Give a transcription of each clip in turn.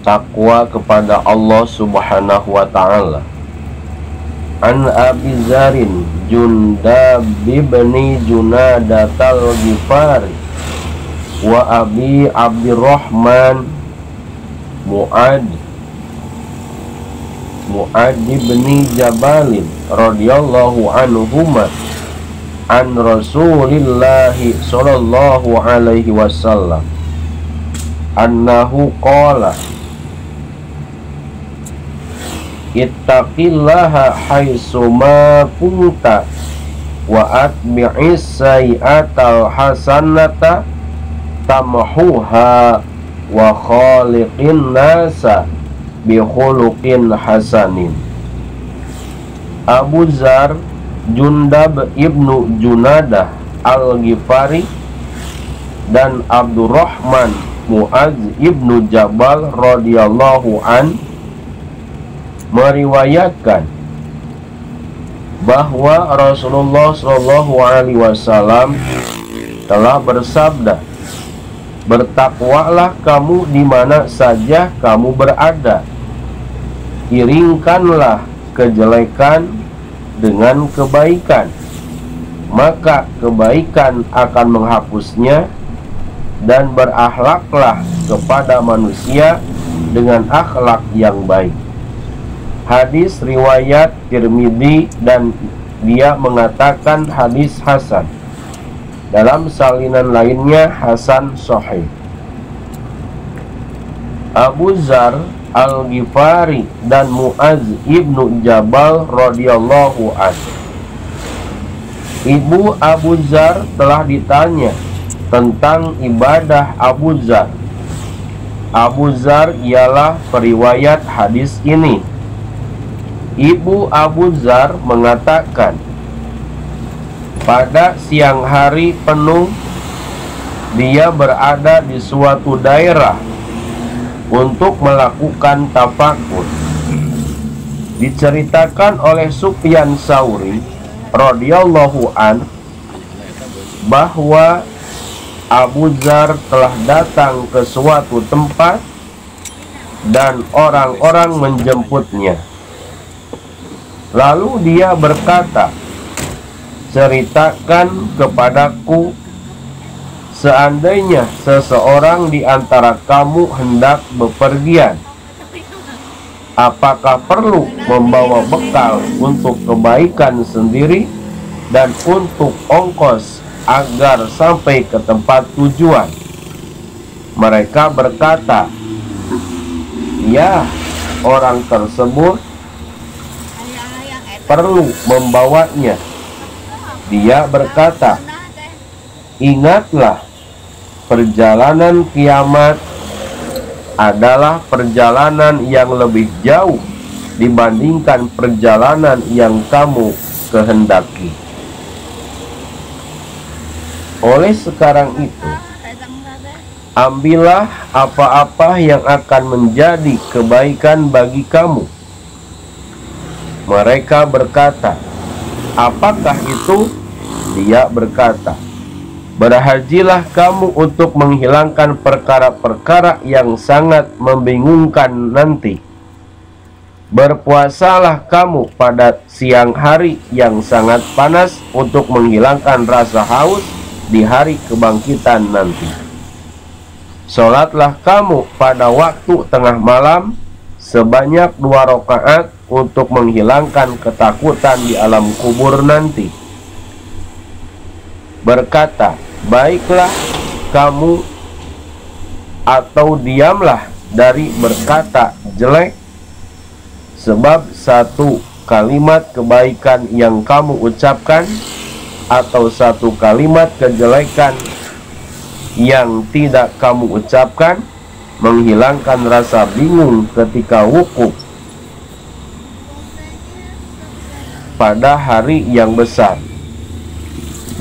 Takwa kepada Allah Subhanahu wa ta'ala. An Abi Zarin Jundab bin Junadatal Ghifari wa Abi Abdurrahman Mu'ad bin Jabalin radhiyallahu anhuma an Rasulillahi sallallahu alaihi wasallam annahu qala ittaqillaha haitsuma kunta wa atbi'is sayyi'atal hasanata tamhuha wa khaliqin nasa bi khuluqin hasanin. Abu Zar Jundab ibnu Junadah al-Ghifari dan Abdurrahman Mu'adz ibnu Jabal radhiyallahu an meriwayatkan bahwa Rasulullah Shallallahu Alaihi Wasallam telah bersabda, bertakwalah kamu di mana saja kamu berada, iringkanlah kejelekan dengan kebaikan, maka kebaikan akan menghapusnya, dan berakhlaklah kepada manusia dengan akhlak yang baik. Hadis riwayat Tirmidzi dan dia mengatakan hadis hasan. Dalam salinan lainnya hasan sahih. Abu Zar al-Ghifari dan Mu'adz ibnu Jabal radhiyallahu anhu. Ibu Abu Zar telah ditanya tentang ibadah Abu Zar. Abu Zar ialah periwayat hadis ini. Ibu Abu Zar mengatakan, pada siang hari penuh dia berada di suatu daerah untuk melakukan tafakur. Diceritakan oleh Sufyan Tsauri radhiyallahu an bahwa Abu Zar telah datang ke suatu tempat dan orang-orang menjemputnya. Lalu dia berkata, ceritakan kepadaku, seandainya seseorang di antara kamu hendak bepergian, apakah perlu membawa bekal untuk kebaikan sendiri dan untuk ongkos agar sampai ke tempat tujuan? Mereka berkata, ya, orang tersebut perlu membawanya. Dia berkata, ingatlah, perjalanan kiamat adalah perjalanan yang lebih jauh dibandingkan perjalanan yang kamu kehendaki. Oleh sekarang itu, ambillah apa-apa yang akan menjadi kebaikan bagi kamu. Mereka berkata, apakah itu? Dia berkata, berhajilah kamu untuk menghilangkan perkara-perkara yang sangat membingungkan nanti. Berpuasalah kamu pada siang hari yang sangat panas untuk menghilangkan rasa haus di hari kebangkitan nanti. Sholatlah kamu pada waktu tengah malam sebanyak 2 rakaat untuk menghilangkan ketakutan di alam kubur nanti. Berkata, baiklah kamu atau diamlah dari berkata jelek, sebab satu kalimat kebaikan yang kamu ucapkan atau satu kalimat kejelekan yang tidak kamu ucapkan menghilangkan rasa bingung ketika wukuf pada hari yang besar.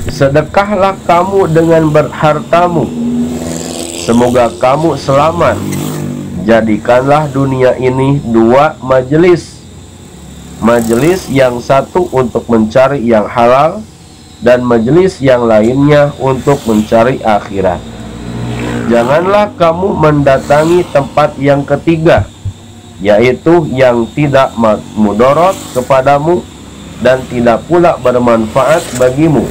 Sedekahlah kamu dengan berhartamu, semoga kamu selamat. Jadikanlah dunia ini 2 majelis, majelis yang satu untuk mencari yang halal, dan majelis yang lainnya untuk mencari akhirat. Janganlah kamu mendatangi tempat yang ketiga, yaitu yang tidak mudarat kepadamu dan tidak pula bermanfaat bagimu.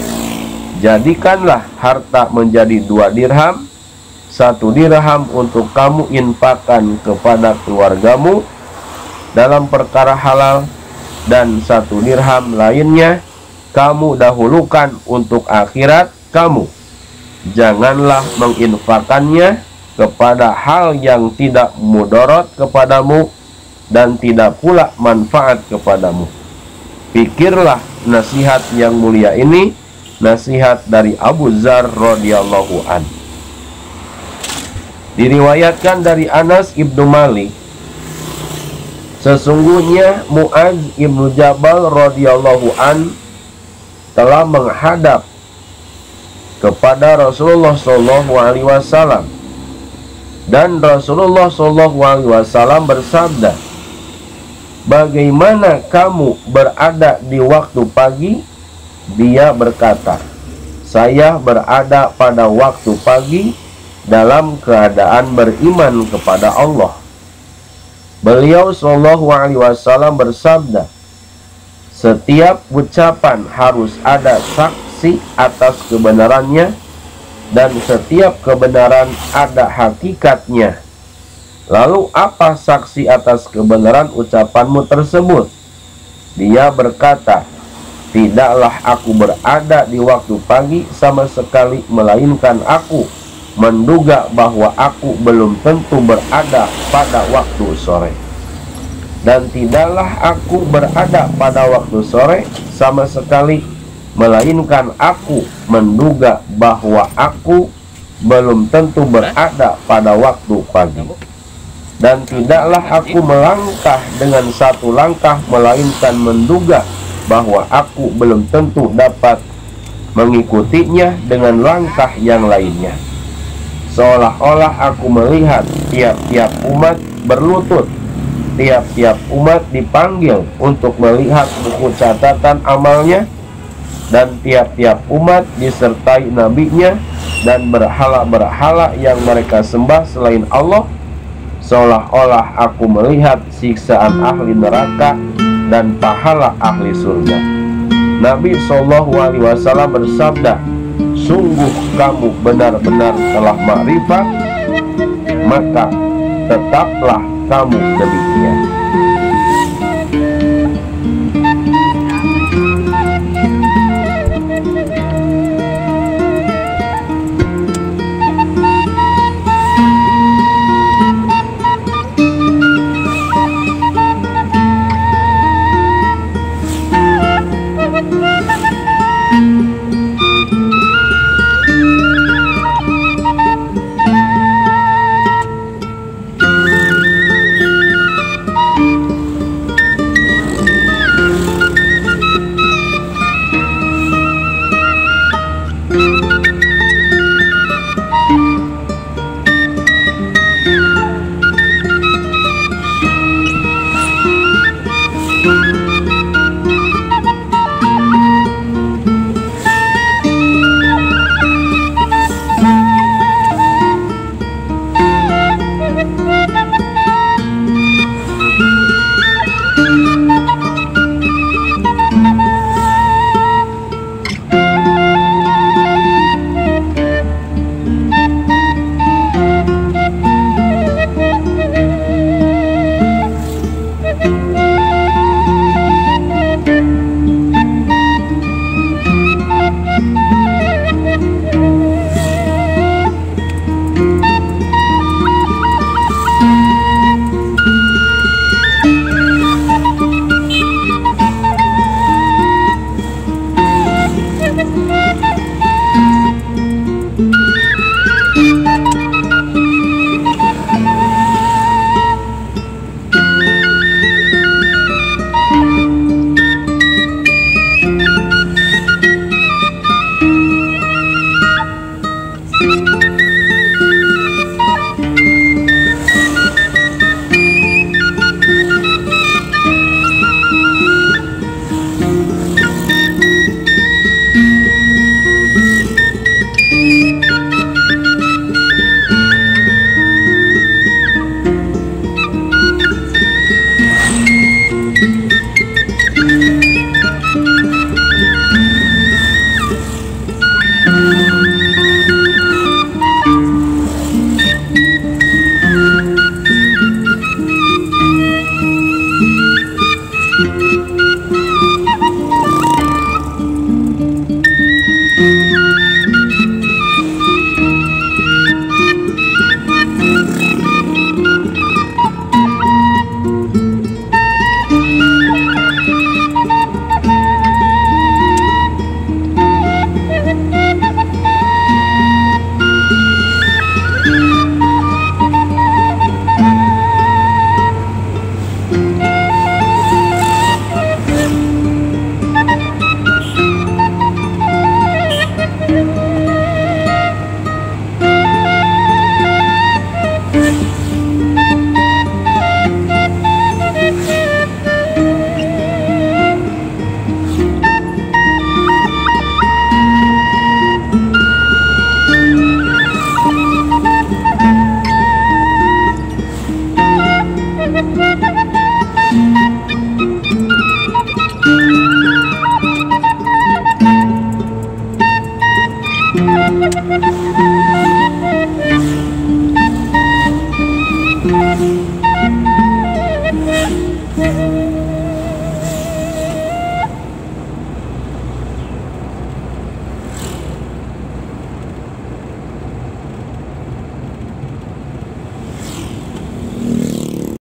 Jadikanlah harta menjadi 2 dirham, 1 dirham untuk kamu infakkan kepada keluargamu dalam perkara halal, dan 1 dirham lainnya kamu dahulukan untuk akhirat kamu. Janganlah menginfakannya kepada hal yang tidak mudarat kepadamu dan tidak pula manfaat kepadamu. Pikirlah nasihat yang mulia ini, nasihat dari Abu Dzar radhiyallahu an. Diriwayatkan dari Anas ibnu Malik, sesungguhnya Muaz ibnu Jabal radhiyallahu an telah menghadap kepada Rasulullah sallallahu alaihi wasallam, dan Rasulullah sallallahu alaihi wasallam bersabda, "Bagaimana kamu berada di waktu pagi?" Dia berkata, "Saya berada pada waktu pagi dalam keadaan beriman kepada Allah." Beliau sallallahu alaihi wasallam bersabda, "Setiap ucapan harus ada saksi atas kebenarannya, dan setiap kebenaran ada hakikatnya. Lalu apa saksi atas kebenaran ucapanmu tersebut?" Dia berkata, "Tidaklah aku berada di waktu pagi sama sekali, melainkan aku menduga bahwa aku belum tentu berada pada waktu sore. Dan tidaklah aku berada pada waktu sore sama sekali, melainkan aku menduga bahwa aku belum tentu berada pada waktu pagi. Dan tidaklah aku melangkah dengan 1 langkah, melainkan menduga bahwa aku belum tentu dapat mengikutinya dengan langkah yang lainnya. Seolah-olah aku melihat tiap-tiap umat berlutut, tiap-tiap umat dipanggil untuk melihat buku catatan amalnya, dan tiap-tiap umat disertai nabinya, dan berhala-berhala yang mereka sembah selain Allah. Seolah-olah aku melihat siksaan ahli neraka dan pahala ahli surga." Nabi SAW bersabda, "Sungguh kamu benar-benar telah makrifat, maka tetaplah kamu demikian."